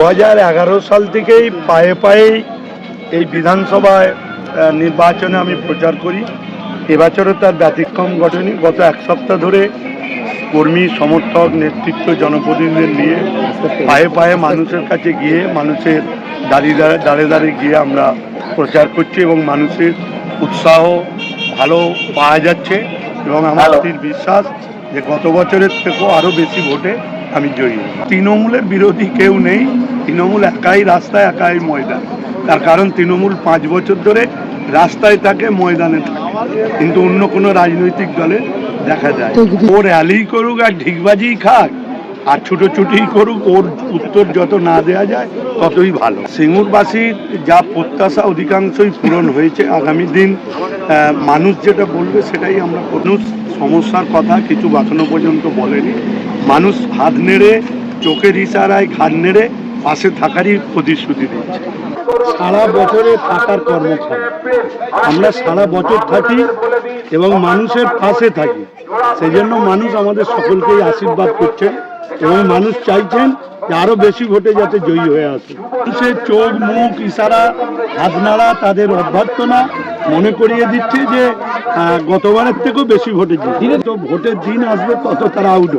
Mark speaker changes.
Speaker 1: 2011 সাল থেকেই পায়ে পায়ে এই বিধানসভায় নির্বাচনে আমি প্রচার করি। এবছরও তার ব্যতিক্রম ঘটেনি। গত এক সপ্তাহ ধরে কর্মী, সমর্থক, নেতৃত্ব, জনপ্রতিনিধিদের নিয়ে পায়ে পায়ে মানুষের কাছে গিয়ে, মানুষের দাঁড়িয়ে গিয়ে আমরা প্রচার করছি এবং মানুষের উৎসাহ ভালো পাওয়া যাচ্ছে এবং আমার বিশ্বাস যে গত বছরের থেকেও আরও বেশি ভোটে আমি জয়ী। তৃণমূলের বিরোধী কেউ নেই। তৃণমূল একাই রাস্তায়, একাই ময়দান। তার কারণ তৃণমূল 5 বছর ধরে রাস্তায় থাকে, ময়দানে থাকে, কিন্তু অন্য কোনো রাজনৈতিক দলে দেখা যায়। ও র্যালি করুক আর ঢিকবাজি খাক আর ছুটোছুটি করুক, ওর উত্তর যত না দেওয়া যায় ততই ভালো। সিঙ্গুরবাসীর যা প্রত্যাশা অধিকাংশই পূরণ হয়েছে। আগামী দিন মানুষ যেটা বলবে সেটাই আমরা। কোনো সমস্যার কথা কিছু এখনো পর্যন্ত বলেনি। মানুষ হাত নেড়ে, চোখের ইশারায় ঘাড় নেড়ে পাশে থাকারই প্রতিশ্রুতি দিচ্ছে। সারা বছরে থাকার কর্মক্ষম, আমরা সারা বছর থাকি এবং মানুষের পাশে থাকি। সেই জন্য মানুষ আমাদের সকলকেই আশীর্বাদ করছেন এবং মানুষ চাইছেন যে আরও বেশি ভোটে যাতে জয়ী হয়ে আসে। মানুষের চোখ, মুখ, ইশারা, হাত নাড়া তাদের অভ্যর্থনা মনে করিয়ে দিচ্ছে যে গতবারের থেকেও বেশি ভোটে জিতবে। তো ভোটের দিন আসবে তত তারা আউট হয়ে